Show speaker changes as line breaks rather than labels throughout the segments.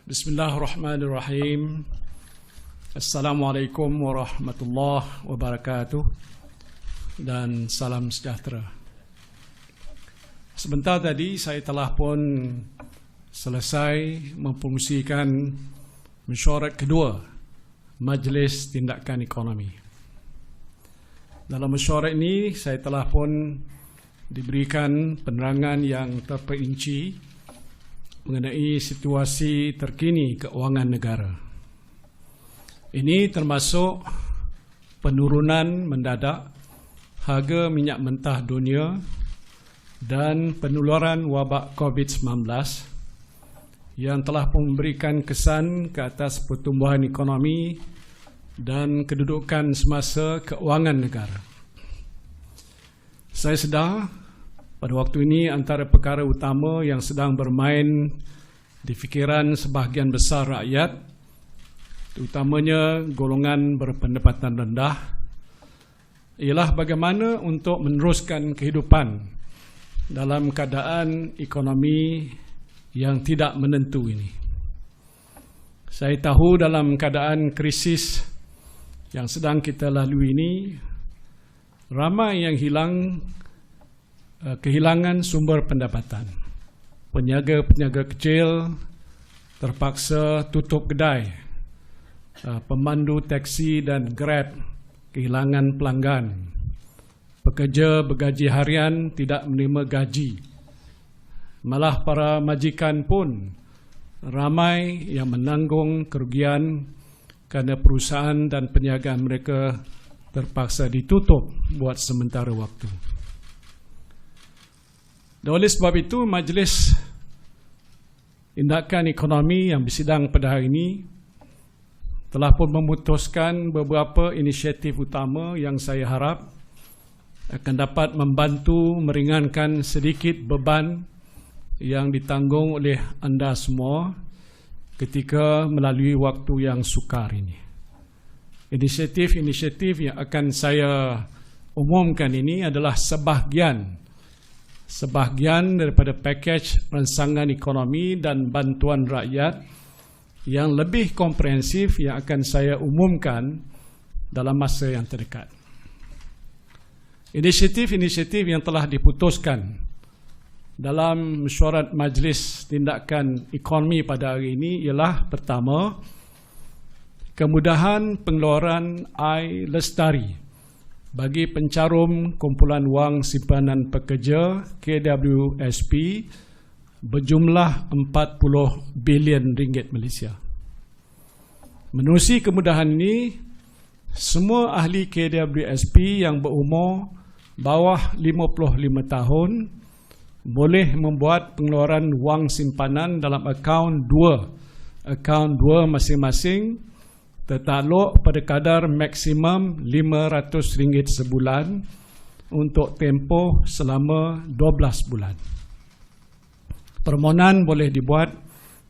Bismillahirrahmanirrahim. Assalamualaikum warahmatullahi wabarakatuh dan salam sejahtera. Sebentar tadi saya telah pun selesai mempromosikan mesyuarat kedua Majlis Tindakan Ekonomi. Dalam mesyuarat ini saya telah pun diberikan penerangan yang terperinci mengenai situasi terkini keuangan negara. Ini termasuk penurunan mendadak harga minyak mentah dunia dan penularan wabak COVID-19 yang telah memberikan kesan ke atas pertumbuhan ekonomi dan kedudukan semasa keuangan negara. Saya sedar pada waktu ini antara perkara utama yang sedang bermain di fikiran sebahagian besar rakyat, terutamanya golongan berpendapatan rendah, ialah bagaimana untuk meneruskan kehidupan dalam keadaan ekonomi yang tidak menentu ini. Saya tahu dalam keadaan krisis yang sedang kita lalui ini, ramai yang kehilangan sumber pendapatan. Peniaga-peniaga kecil terpaksa tutup kedai. Pemandu taksi dan Grab kehilangan pelanggan. Pekerja bergaji harian tidak menerima gaji. Malah para majikan pun ramai yang menanggung kerugian kerana perusahaan dan perniagaan mereka terpaksa ditutup buat sementara waktu. Dan oleh sebab itu, Majlis Tindakan Ekonomi yang bersidang pada hari ini telah pun memutuskan beberapa inisiatif utama yang saya harap akan dapat membantu meringankan sedikit beban yang ditanggung oleh anda semua ketika melalui waktu yang sukar ini. Inisiatif-inisiatif yang akan saya umumkan ini adalah sebahagian daripada pakej rangsangan ekonomi dan bantuan rakyat yang lebih komprehensif yang akan saya umumkan dalam masa yang terdekat. Inisiatif-inisiatif yang telah diputuskan dalam mesyuarat Majlis Tindakan Ekonomi pada hari ini ialah pertama, kemudahan pengeluaran iLestari bagi pencarum kumpulan wang simpanan pekerja KWSP berjumlah 40 bilion ringgit Malaysia. Menerusi kemudahan ini, semua ahli KWSP yang berumur bawah 55 tahun boleh membuat pengeluaran wang simpanan dalam akaun dua masing-masing tertakluk pada kadar maksimum RM500 sebulan untuk tempoh selama 12 bulan. Permohonan boleh dibuat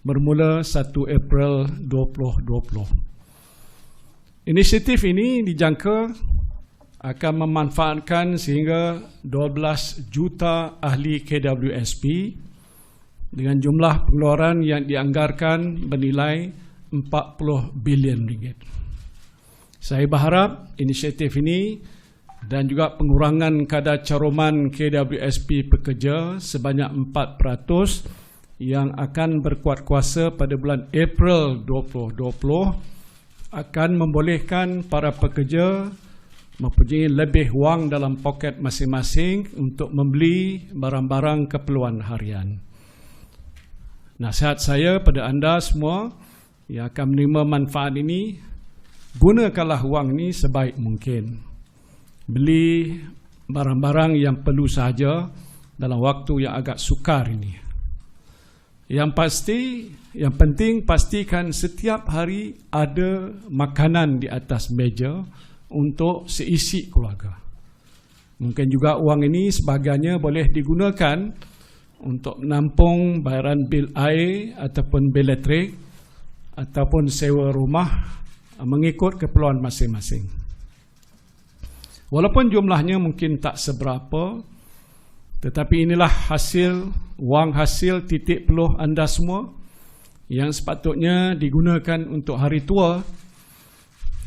bermula 1 April 2020. Inisiatif ini dijangka akan memanfaatkan sehingga 12 juta ahli KWSP dengan jumlah pengeluaran yang dianggarkan bernilai 40 bilion ringgit. Saya berharap inisiatif ini dan juga pengurangan kadar caruman KWSP pekerja sebanyak 4% yang akan berkuat kuasa pada bulan April 2020 akan membolehkan para pekerja mempunyai lebih wang dalam poket masing-masing untuk membeli barang-barang keperluan harian. Nasihat saya pada anda semua yang akan menerima manfaat ini, gunakanlah wang ini sebaik mungkin. Beli barang-barang yang perlu sahaja dalam waktu yang agak sukar ini. Yang penting pastikan setiap hari ada makanan di atas meja untuk seisi keluarga. Mungkin juga wang ini sebahagiannya boleh digunakan untuk menampung bayaran bil air ataupun bil elektrik ataupun sewa rumah mengikut keperluan masing-masing. Walaupun jumlahnya mungkin tak seberapa, tetapi inilah wang hasil titik peluh anda semua yang sepatutnya digunakan untuk hari tua,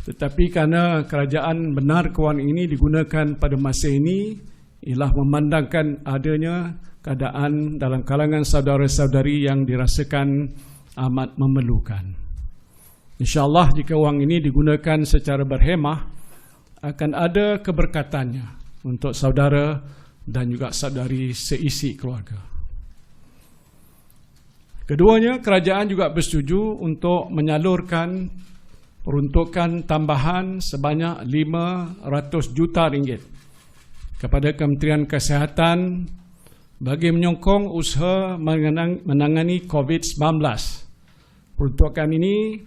tetapi kerana kerajaan benar kewangan ini digunakan pada masa ini ialah memandangkan adanya keadaan dalam kalangan saudara-saudari yang dirasakan amat memerlukan. InsyaAllah jika wang ini digunakan secara berhemah, akan ada keberkatannya untuk saudara dan juga saudari seisi keluarga. Keduanya, kerajaan juga bersetuju untuk menyalurkan peruntukan tambahan sebanyak 500 juta ringgit kepada Kementerian Kesihatan bagi menyokong usaha menangani COVID-19. Peruntukan ini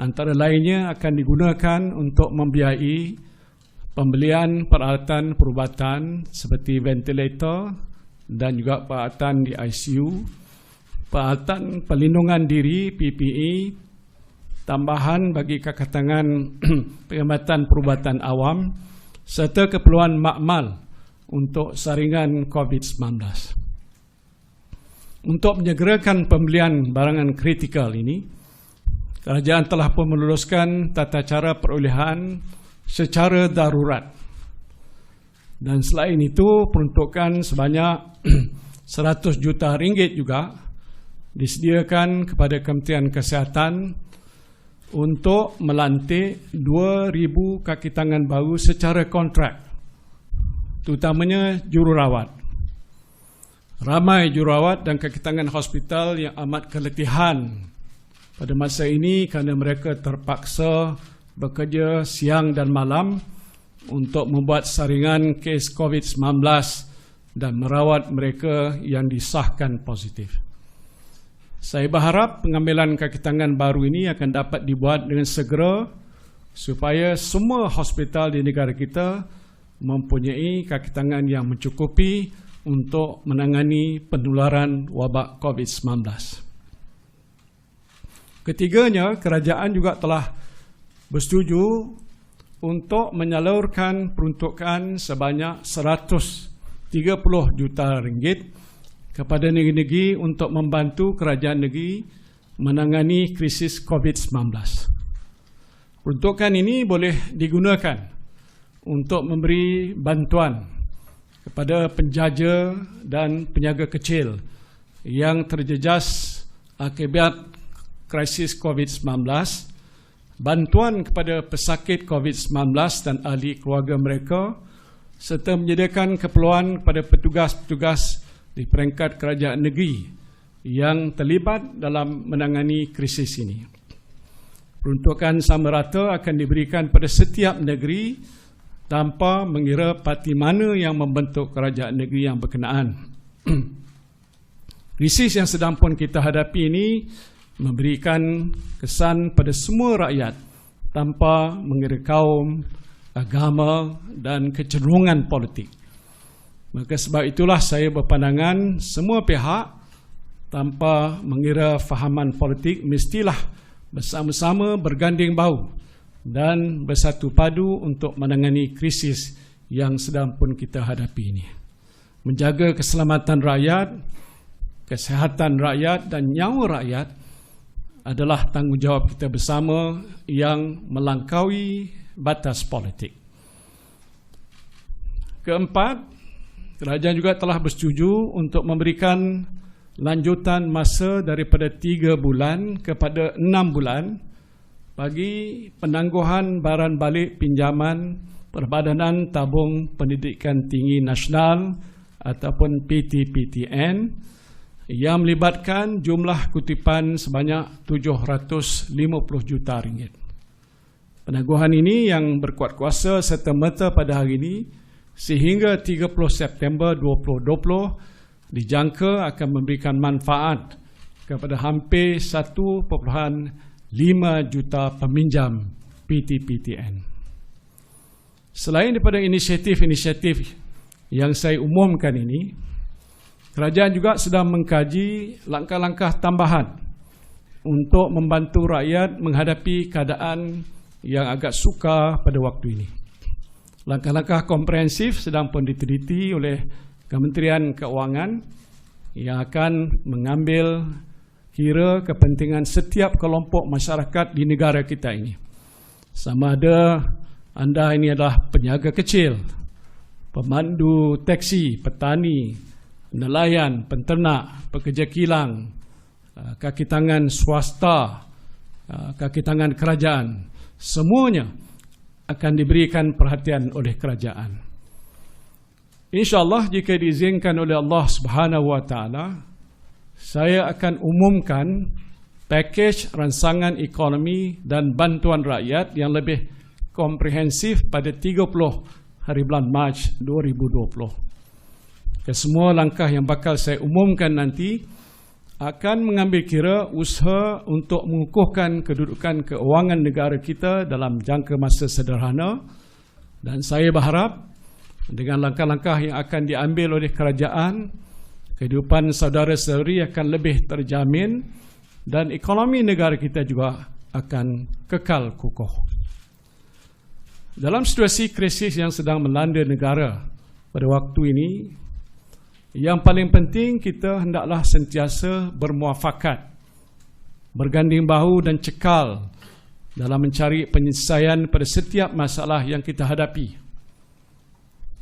antara lainnya akan digunakan untuk membiayai pembelian peralatan perubatan seperti ventilator dan juga peralatan di ICU, peralatan pelindungan diri PPE, tambahan bagi kekantangan perkhidmatan perubatan awam serta keperluan makmal untuk saringan COVID-19. Untuk menyegerakan pembelian barangan kritikal ini, kerajaan telah pun meluluskan tata cara perolehan secara darurat. Dan selain itu, peruntukan sebanyak 100 juta ringgit juga disediakan kepada Kementerian Kesihatan untuk melantik 2,000 kaki tangan baru secara kontrak, terutamanya jururawat. Ramai jururawat dan kaki tangan hospital yang amat keletihan pada masa ini kerana mereka terpaksa bekerja siang dan malam untuk membuat saringan kes COVID-19 dan merawat mereka yang disahkan positif. Saya berharap pengambilan kaki tangan baru ini akan dapat dibuat dengan segera supaya semua hospital di negara kita mempunyai kaki tangan yang mencukupi untuk menangani penularan wabak COVID-19. Ketiganya, kerajaan juga telah bersetuju untuk menyalurkan peruntukan sebanyak 130 juta ringgit kepada negeri-negeri untuk membantu kerajaan negeri menangani krisis COVID-19. Peruntukan ini boleh digunakan untuk memberi bantuan kepada penjaja dan peniaga kecil yang terjejas akibat krisis COVID-19, bantuan kepada pesakit COVID-19 dan ahli keluarga mereka, serta menyediakan keperluan kepada petugas-petugas di peringkat kerajaan negeri yang terlibat dalam menangani krisis ini. Peruntukan sama rata akan diberikan pada setiap negeri tanpa mengira parti mana yang membentuk kerajaan negeri yang berkenaan. Krisis yang sedang pun kita hadapi ini memberikan kesan pada semua rakyat tanpa mengira kaum, agama dan kecenderungan politik. Maka sebab itulah saya berpandangan semua pihak tanpa mengira fahaman politik mestilah bersama-sama berganding bahu dan bersatu padu untuk menangani krisis yang sedang pun kita hadapi ini. Menjaga keselamatan rakyat, kesihatan rakyat dan nyawa rakyat adalah tanggungjawab kita bersama yang melampaui batas politik. Keempat, kerajaan juga telah bersetuju untuk memberikan lanjutan masa daripada 3 bulan kepada 6 bulan bagi penangguhan baran balik pinjaman Perbadanan Tabung Pendidikan Tinggi Nasional ataupun PTPTN yang melibatkan jumlah kutipan sebanyak 750 juta ringgit. Penangguhan ini yang berkuat kuasa serta-merta pada hari ini sehingga 30 September 2020 dijangka akan memberikan manfaat kepada hampir 1.5 juta peminjam PTPTN. Selain daripada inisiatif-inisiatif yang saya umumkan ini, kerajaan juga sedang mengkaji langkah-langkah tambahan untuk membantu rakyat menghadapi keadaan yang agak sukar pada waktu ini. Langkah-langkah komprehensif sedang pun diteliti oleh Kementerian Keuangan yang akan mengambil kira kepentingan setiap kelompok masyarakat di negara kita ini. Sama ada anda ini adalah peniaga kecil, pemandu teksi, petani, nelayan, penternak, pekerja kilang, kaki tangan swasta, kaki tangan kerajaan, semuanya akan diberikan perhatian oleh kerajaan. InsyaAllah jika diizinkan oleh Allah Subhanahu Wa Taala, saya akan umumkan pakej ransangan ekonomi dan bantuan rakyat yang lebih komprehensif pada 30 hari bulan Mac 2020. Kesemua langkah yang bakal saya umumkan nanti akan mengambil kira usaha untuk mengukuhkan kedudukan keuangan negara kita dalam jangka masa sederhana, dan saya berharap dengan langkah-langkah yang akan diambil oleh kerajaan, kehidupan saudara-saudari akan lebih terjamin dan ekonomi negara kita juga akan kekal kukuh. Dalam situasi krisis yang sedang melanda negara pada waktu ini, yang paling penting kita hendaklah sentiasa bermuafakat, berganding bahu dan cekal dalam mencari penyelesaian pada setiap masalah yang kita hadapi.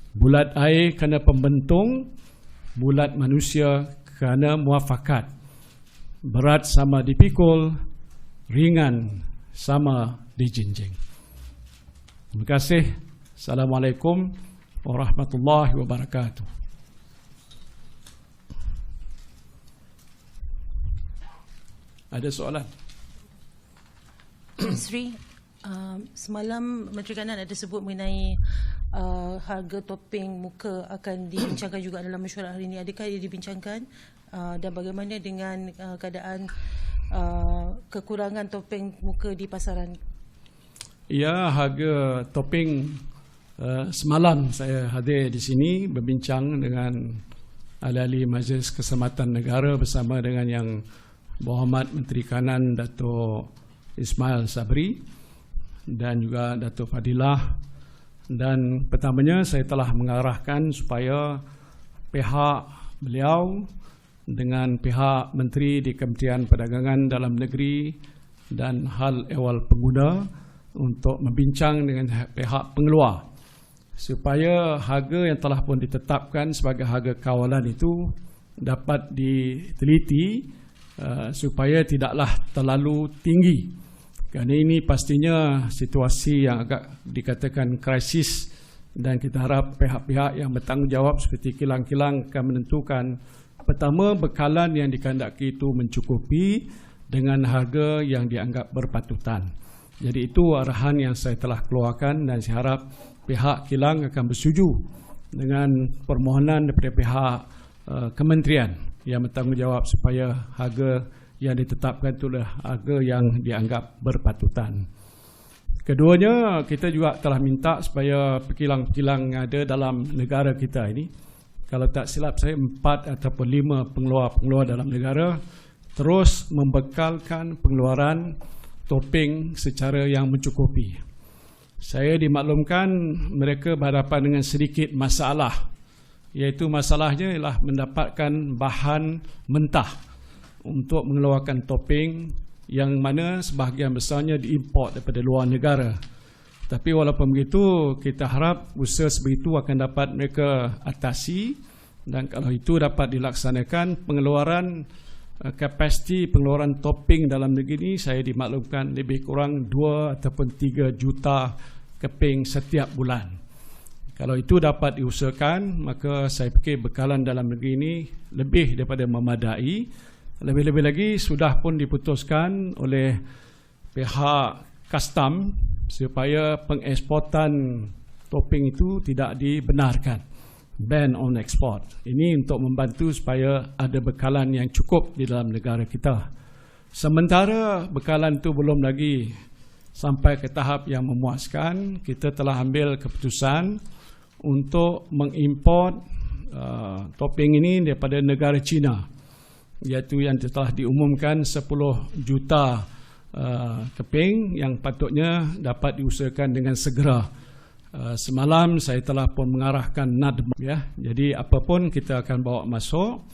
Bulat air kerana pembentung, bulat manusia kerana muafakat. Berat sama dipikul, ringan sama dijinjing. Terima kasih. Assalamualaikum warahmatullahi wabarakatuh. Ada soalan?
Sri, semalam Menteri Kanan ada sebut mengenai harga topeng muka akan dibincangkan juga dalam mesyuarat hari ini. Adakah ia dibincangkan dan bagaimana dengan keadaan kekurangan topeng muka di pasaran?
Ya, harga topeng semalam saya hadir di sini berbincang dengan ahli-ahli Majlis Keselamatan Negara bersama dengan yang Berhormat Menteri Kanan Dato' Ismail Sabri dan juga Dato' Fadilah. Dan pertamanya saya telah mengarahkan supaya pihak beliau dengan pihak Menteri di Kementerian Perdagangan Dalam Negeri dan Hal Ehwal Pengguna untuk membincang dengan pihak pengeluar supaya harga yang telah pun ditetapkan sebagai harga kawalan itu dapat diteliti supaya tidaklah terlalu tinggi. Kerana ini pastinya situasi yang agak dikatakan krisis dan kita harap pihak-pihak yang bertanggungjawab seperti kilang-kilang akan menentukan pertama bekalan yang dikehendaki itu mencukupi dengan harga yang dianggap berpatutan. Jadi itu arahan yang saya telah keluarkan dan saya harap pihak kilang akan bersetuju dengan permohonan daripada pihak kementerian yang bertanggungjawab supaya harga yang ditetapkan itulah harga yang dianggap berpatutan. Keduanya, kita juga telah minta supaya kilang-kilang yang ada dalam negara kita ini, kalau tak silap saya 4 ataupun 5 pengeluar-pengeluar dalam negara, terus membekalkan pengeluaran topeng secara yang mencukupi. Saya dimaklumkan mereka berhadapan dengan sedikit masalah, iaitu masalahnya ialah mendapatkan bahan mentah untuk mengeluarkan topeng yang mana sebahagian besarnya diimport daripada luar negara. Tapi walaupun begitu, kita harap usaha sebegitu akan dapat mereka atasi, dan kalau itu dapat dilaksanakan, pengeluaran kapasiti pengeluaran topeng dalam negeri ini saya dimaklumkan lebih kurang 2 ataupun 3 juta keping setiap bulan. Kalau itu dapat diusahakan, maka saya fikir bekalan dalam negeri ini lebih daripada memadai. Lebih-lebih lagi sudah pun diputuskan oleh pihak custom supaya pengeksportan topeng itu tidak dibenarkan, ban on export. Ini untuk membantu supaya ada bekalan yang cukup di dalam negara kita. Sementara bekalan itu belum lagi sampai ke tahap yang memuaskan, kita telah ambil keputusan untuk mengimport topeng ini daripada negara China, iaitu yang telah diumumkan 10 juta keping yang patutnya dapat diusahakan dengan segera. Semalam saya telah pun mengarahkan NADM, ya. Jadi apapun kita akan bawa masuk,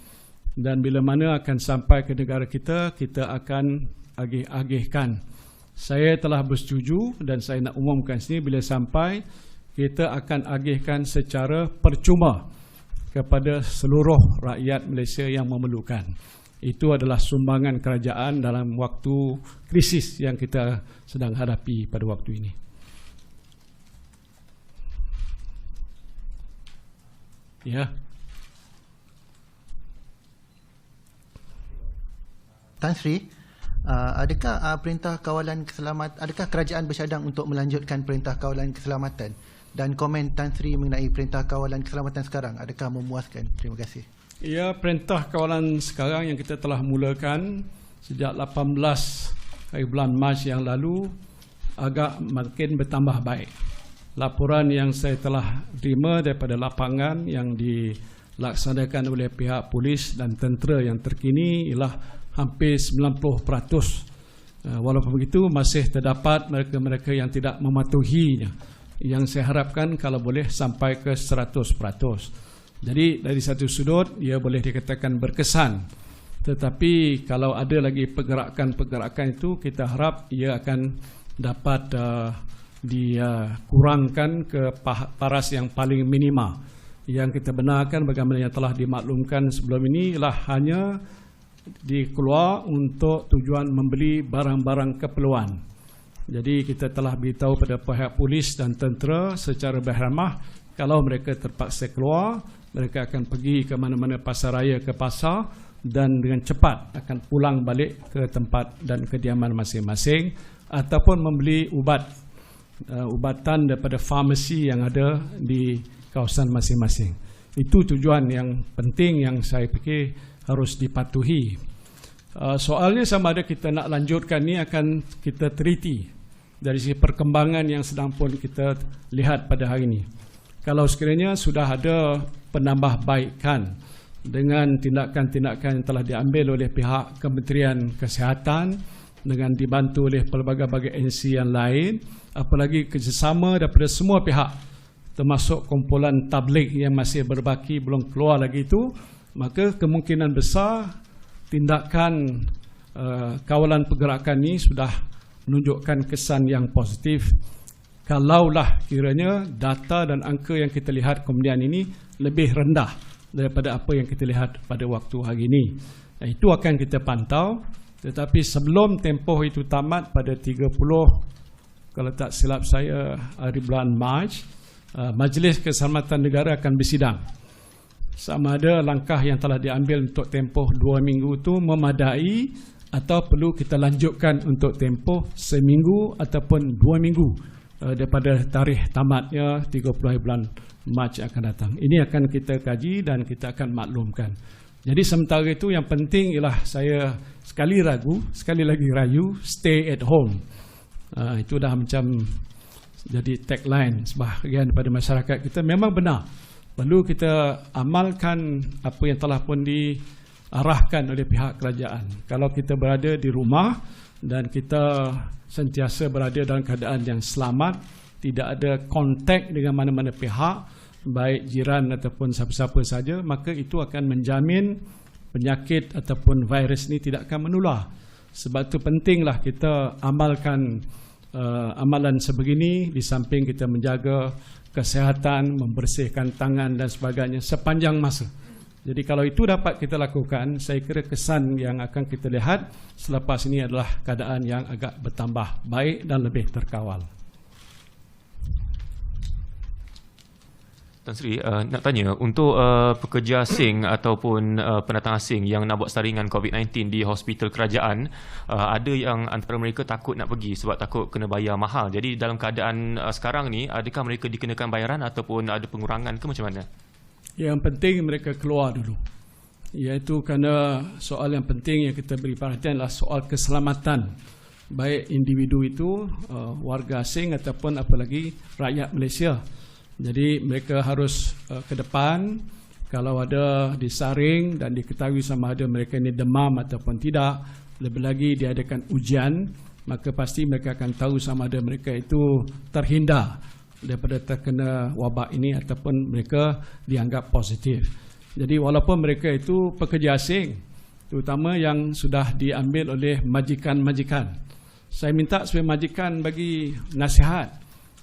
dan bila mana akan sampai ke negara kita, kita akan agih-agihkan. Saya telah bersetuju dan saya nak umumkan sini, bila sampai kita akan agihkan secara percuma kepada seluruh rakyat Malaysia yang memerlukan. Itu adalah sumbangan kerajaan dalam waktu krisis yang kita sedang hadapi pada waktu ini. Ya.
Tan Sri, adakah perintah kawalan keselamatan, adakah kerajaan bercadang untuk melanjutkan perintah kawalan keselamatan? Dan komen Tan Sri mengenai perintah kawalan keselamatan sekarang, adakah memuaskan? Terima kasih.
Ya, perintah kawalan sekarang yang kita telah mulakan sejak 18 hari bulan Mac yang lalu agak makin bertambah baik. Laporan yang saya telah terima daripada lapangan yang dilaksanakan oleh pihak polis dan tentera yang terkini ialah hampir 90%. Walaupun begitu masih terdapat mereka-mereka yang tidak mematuhinya. Yang saya harapkan kalau boleh sampai ke 100%. Jadi dari satu sudut ia boleh dikatakan berkesan. Tetapi kalau ada lagi pergerakan-pergerakan itu, kita harap ia akan dapat dikurangkan ke paras yang paling minima. Yang kita benarkan bagaimana yang telah dimaklumkan sebelum ini ialah hanya dikeluar untuk tujuan membeli barang-barang keperluan. Jadi kita telah beritahu pada pihak polis dan tentera secara berhemah, kalau mereka terpaksa keluar, mereka akan pergi ke mana-mana pasar raya, ke pasar, dan dengan cepat akan pulang balik ke tempat dan kediaman masing-masing, ataupun membeli ubatan daripada farmasi yang ada di kawasan masing-masing. Itu tujuan yang penting yang saya fikir harus dipatuhi. Soalnya sama ada kita nak lanjutkan ni akan kita teliti dari segi perkembangan yang sedang pun kita lihat pada hari ini. Kalau sekiranya sudah ada penambahbaikan dengan tindakan-tindakan yang telah diambil oleh pihak Kementerian Kesihatan dengan dibantu oleh pelbagai-bagai agensi yang lain, apalagi kerjasama daripada semua pihak termasuk kumpulan tabligh yang masih berbaki belum keluar lagi itu, maka kemungkinan besar tindakan kawalan pergerakan ini sudah menunjukkan kesan yang positif. Kalaulah kiranya data dan angka yang kita lihat kemudian ini lebih rendah daripada apa yang kita lihat pada waktu hari ini. Itu akan kita pantau. Tetapi sebelum tempoh itu tamat pada 30, kalau tak silap saya, hari bulan Mac, Majlis Keselamatan Negara akan bersidang. Sama ada langkah yang telah diambil untuk tempoh 2 minggu itu memadai atau perlu kita lanjutkan untuk tempoh seminggu ataupun 2 minggu daripada tarikh tamatnya 30 hari bulan Mac akan datang. Ini akan kita kaji dan kita akan maklumkan. Jadi sementara itu yang penting ialah saya sekali lagi rayu, stay at home. Itu dah macam jadi tagline sebahagian daripada masyarakat kita. Memang benar, perlu kita amalkan apa yang telah pun diarahkan oleh pihak kerajaan. Kalau kita berada di rumah dan kita sentiasa berada dalam keadaan yang selamat, tidak ada kontak dengan mana-mana pihak, baik jiran ataupun siapa-siapa saja, maka itu akan menjamin penyakit ataupun virus ini tidak akan menular. Sebab itu pentinglah kita amalkan amalan sebegini, di samping kita menjaga kesihatan, membersihkan tangan dan sebagainya sepanjang masa. Jadi kalau itu dapat kita lakukan, saya kira kesan yang akan kita lihat selepas ini adalah keadaan yang agak bertambah baik dan lebih terkawal.
Tan Sri, nak tanya, untuk pekerja asing ataupun pendatang asing yang nak buat saringan COVID-19 di hospital kerajaan, ada yang antara mereka takut nak pergi sebab takut kena bayar mahal. Jadi dalam keadaan sekarang ni, adakah mereka dikenakan bayaran ataupun ada pengurangan ke macam mana?
Yang penting mereka keluar dulu. Iaitu kerana soal yang penting yang kita beri perhatian adalah soal keselamatan baik individu itu, warga asing ataupun apalagi rakyat Malaysia. Jadi mereka harus ke depan, kalau ada disaring dan diketahui sama ada mereka ini demam ataupun tidak, lebih lagi diadakan ujian, maka pasti mereka akan tahu sama ada mereka itu terhindar daripada terkena wabak ini ataupun mereka dianggap positif. Jadi walaupun mereka itu pekerja asing, terutama yang sudah diambil oleh majikan-majikan, saya minta supaya majikan bagi nasihat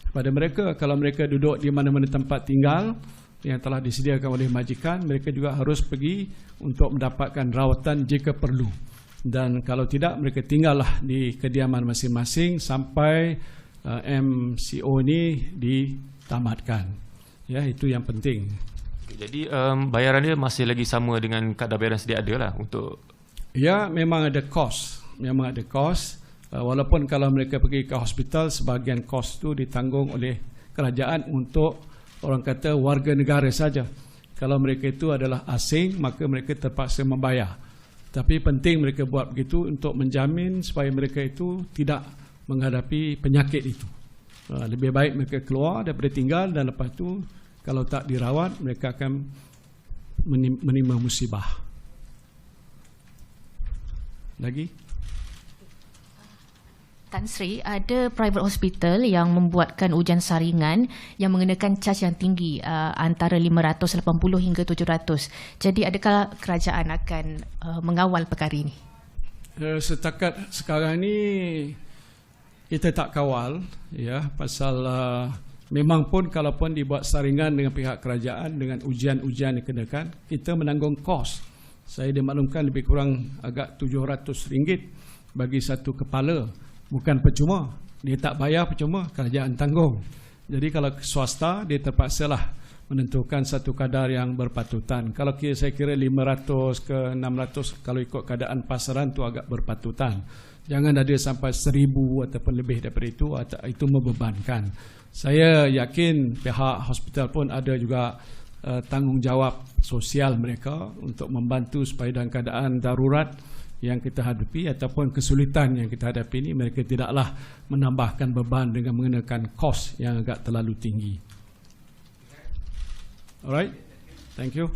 kepada mereka. Kalau mereka duduk di mana-mana tempat tinggal yang telah disediakan oleh majikan, mereka juga harus pergi untuk mendapatkan rawatan jika perlu. Dan kalau tidak, mereka tinggallah di kediaman masing-masing sampai MCO ini ditamatkan. Ya, itu yang penting.
Jadi bayaran dia masih lagi sama dengan kadar bayaran sedia ada lah untuk...
Ya, memang ada kos. Memang ada kos. Walaupun kalau mereka pergi ke hospital, sebahagian kos itu ditanggung oleh kerajaan untuk orang kata warga negara saja. Kalau mereka itu adalah asing, maka mereka terpaksa membayar. Tapi penting mereka buat begitu untuk menjamin supaya mereka itu tidak menghadapi penyakit itu. Lebih baik mereka keluar daripada tinggal, dan lepas itu kalau tak dirawat, mereka akan menimba musibah. Lagi?
Tan Sri, ada private hospital yang membuatkan ujian saringan yang mengenakan caj yang tinggi, antara 580 hingga 700. Jadi adakah kerajaan akan mengawal perkara ini?
Setakat sekarang ni kita tak kawal, ya, pasal memang pun kalaupun dibuat saringan dengan pihak kerajaan dengan ujian-ujian dikenakan, kita menanggung kos. Saya dimaklumkan lebih kurang agak RM700 bagi satu kepala. Bukan percuma, dia tak bayar percuma, kerajaan tanggung. Jadi kalau swasta, dia terpaksalah menentukan satu kadar yang berpatutan. Kalau saya kira 500 ke 600, kalau ikut keadaan pasaran tu agak berpatutan. Jangan ada sampai 1,000 ataupun lebih daripada itu membebankan. Saya yakin pihak hospital pun ada juga tanggungjawab sosial mereka untuk membantu supaya dalam keadaan darurat yang kita hadapi ataupun kesulitan yang kita hadapi ini, mereka tidaklah menambahkan beban dengan mengenakan kos yang agak terlalu tinggi. Alright, thank you.